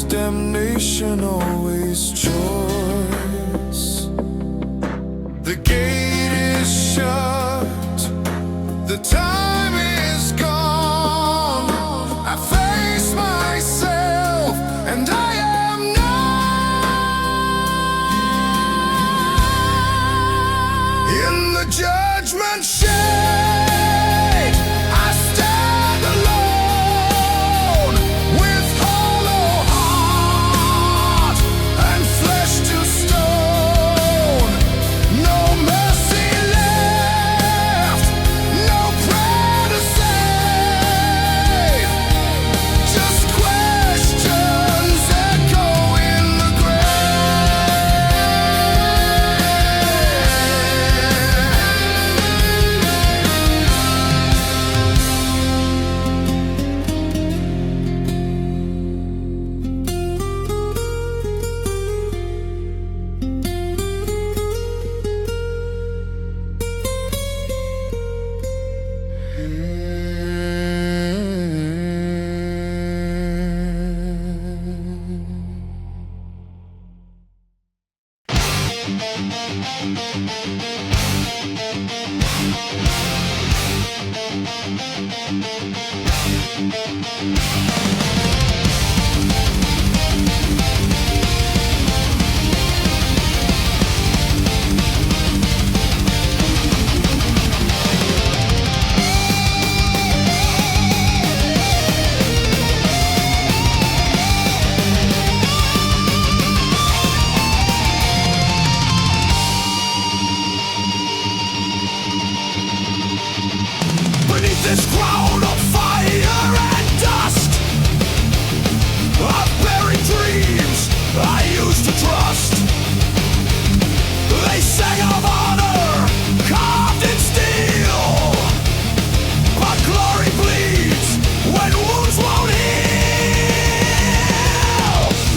damnation, always choice. The gate is shut, the time is gone. I face myself and I am not in the judgment shade. This crown of fire and dust, I've buried dreams I used to trust. They sang of honor carved in steel, but glory bleeds when wounds won't heal.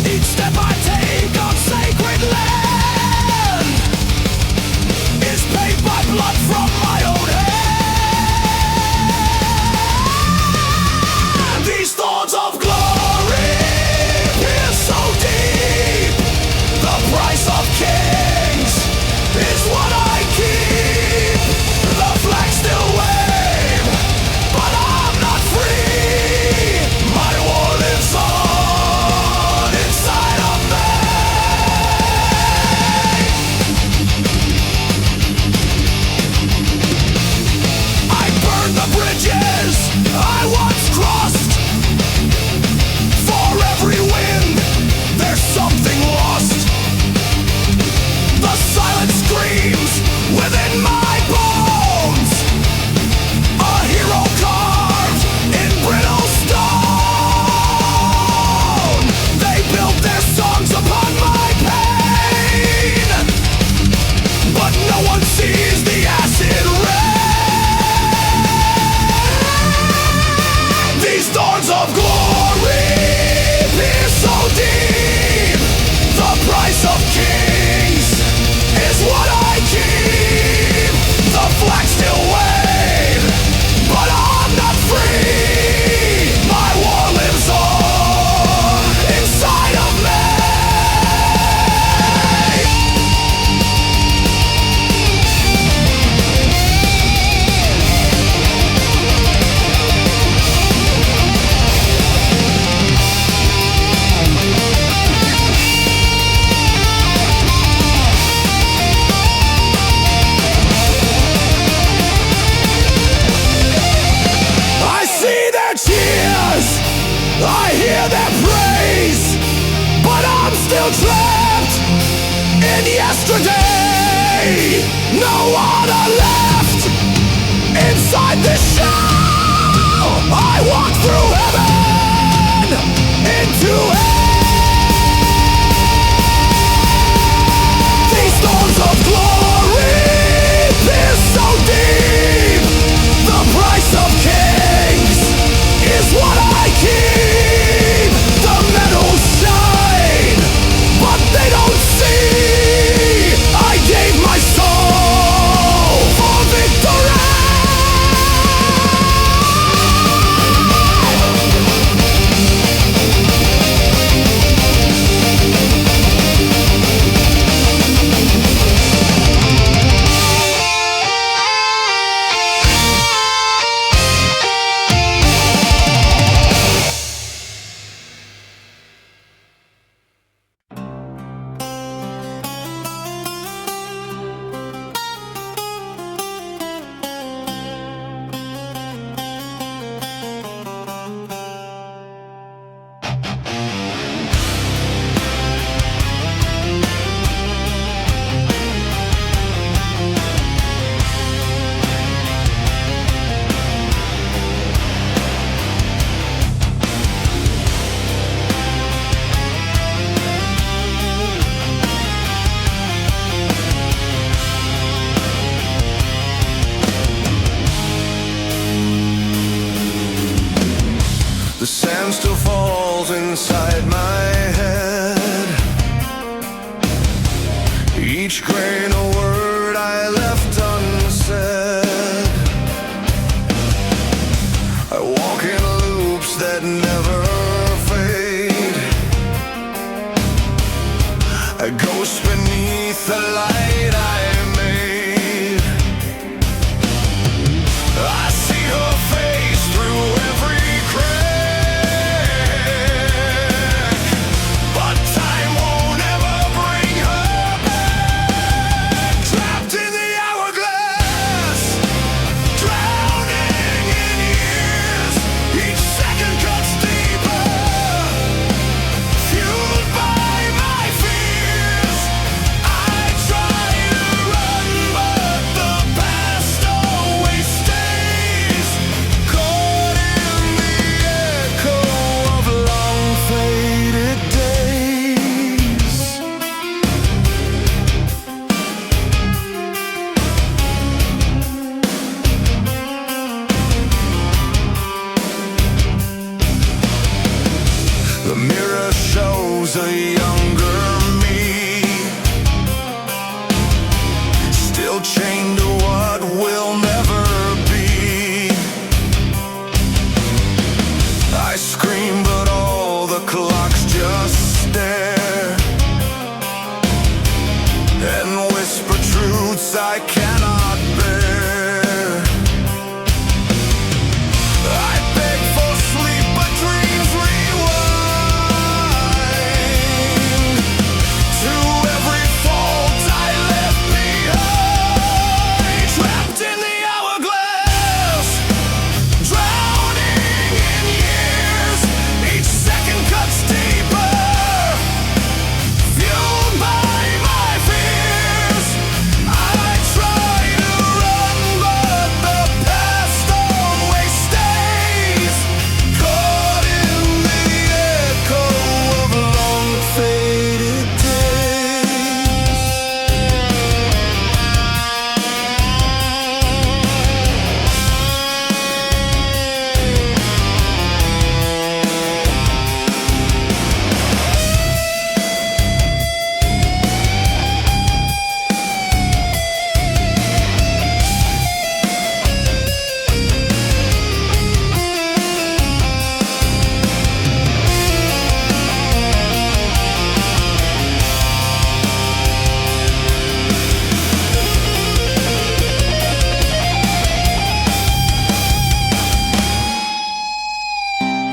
Each step I take on sacred land is paid by blood from my own hand. These thorns of glory pierce so deep. The price of kings is what I keep. The flag still wave, but I'm not free. My war lives on inside of me. I burn the bridges I once crossed. For every wind, there's something lost. The silence screams within my bones. A hero carved in brittle stone. They built their songs upon my pain, but no one sees the acid rain. These thorns of glory pierce so deep. The price of kings is what I keep. The flag still wave, but I'm not free. My war lives on inside of me. I see their cheers, I hear their praise, but I'm still trapped in yesterday. No honor left inside this shell. I walk through heaven into hell. These thorns of glory pierce so deep. The price of kings is what I keep. The medals shine, but they don't see. I gave my soul for victory. sand still falls inside my head. Each grain of word I left unsaid. I walk in loops that never fade. A ghost beneath the light I made. I see her face through every crack, but time won't ever bring her back. Trapped in the hourglass, drowning in years. Each second cuts deeper, fueled by my fears. I try to run, but the past always stays, caught in the echo of long faded days. The mirror shows a younger me, still chained to what will never be. I scream, but all the clocks just stare and whisper truths I cannot bear. I beg for sleep, but dreams rewind to every fault I left behind. Trapped in the hourglass, drowning in years. Each second cuts deeper, fueled by my fears. I try to run, but the past always stays, caught in the echo of long faded days.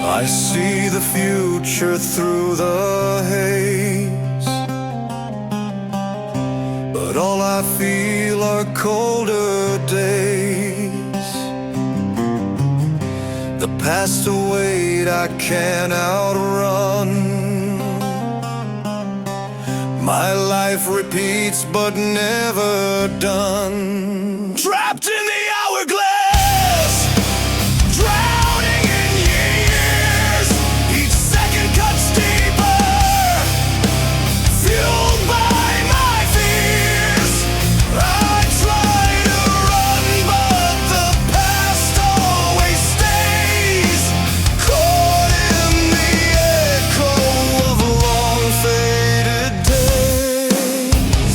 I see the future through the haze, but all I feel are colder days. The past await I can't outrun. My life repeats but never done. Trapped in the hourglass, drowning in years. Each second cuts deeper, fueled by my fears. I try to run, but the past always stays, caught in the echo of long faded days.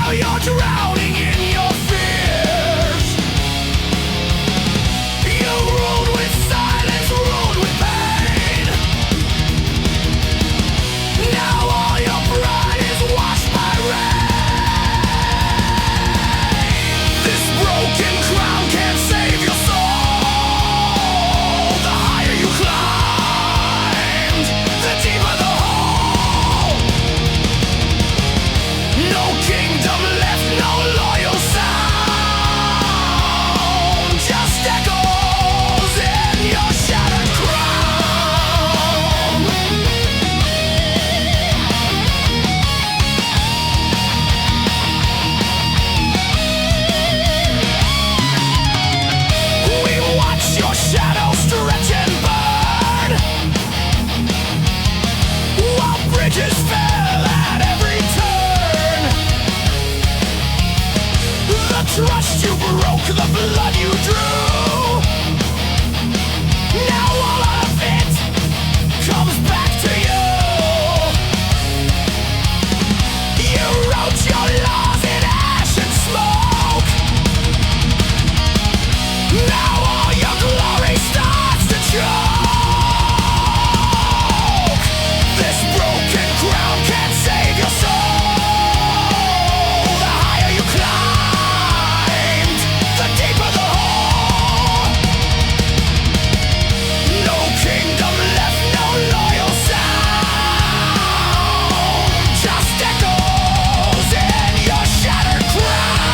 Now you're drowning in your fears. You ruled with silence, ruled with pain. Now all your pride is washed by rain. This broken crown can't save your soul. The higher you climbed, the deeper the hole. No kingdom left, no loyal sound. Just echoes in your shattered crown. We watch your shadow stretch and burn, while bridges fell at every turn. The trust you broke, the blood you drew. Now all of it comes back to you. You wrote your laws in ash and smoke. Now all your glory starts to choke. This broken crown can't save your soul. The higher you climbed, the deeper the hole. No kingdom left, no loyal sound. Just echoes in your shattered crown.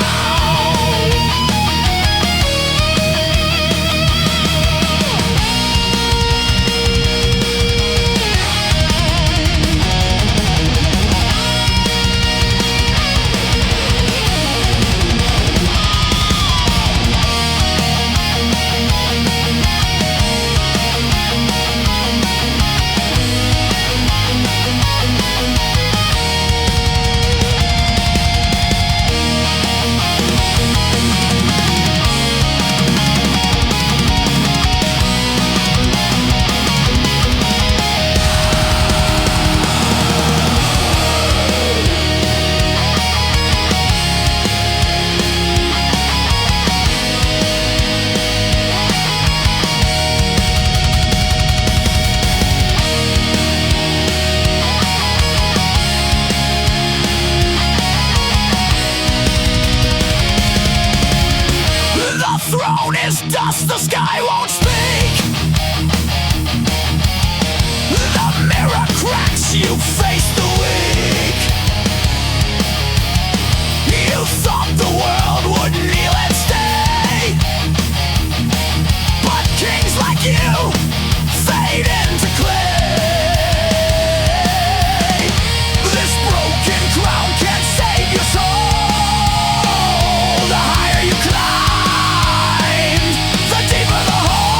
The throne is dust, the sky won't speak. The mirror cracks, you face the weak. You thought the world would kneel and stay, but kings like you fade into clay. This broken crown can't save your soul. The higher you climb, the deeper the hole.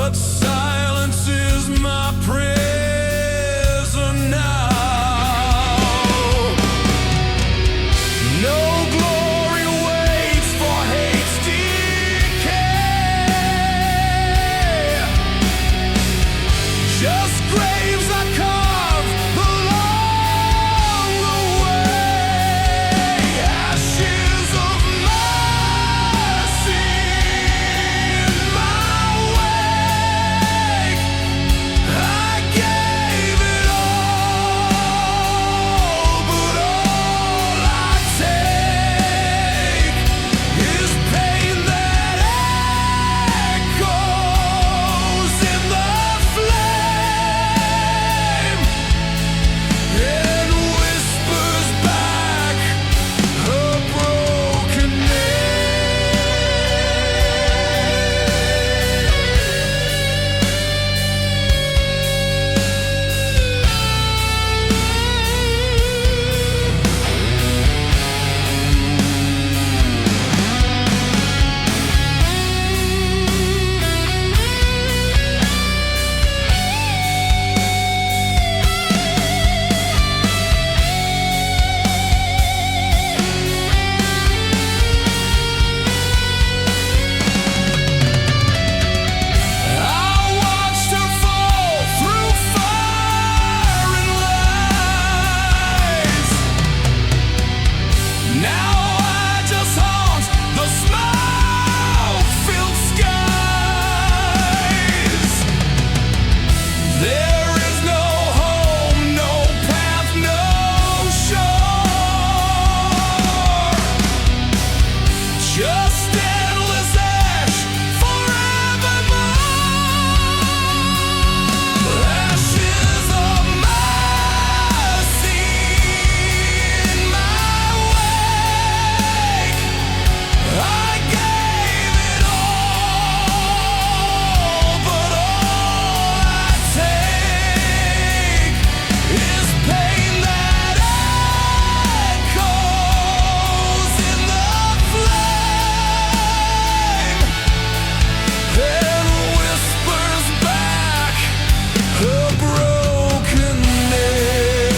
but silence is my prison now. No glory waits for hate's decay, just graves I carve along the way. Ashes of mercy in my wake. I gave it all, but all I take is pain that echoes in the flame and whispers back a broken I watched her fall through fire and lies. Now I just haunt the smoke-filled skies. There is no home, no path, no shore. Just endless ash forevermore. Ashes of mercy in my wake. I gave it all, but all I take is pain that echoes in the flame and whispers back a broken name.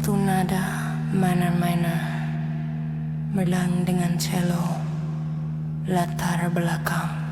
Satu nada minor-minor berlang dengan cello latar belakang.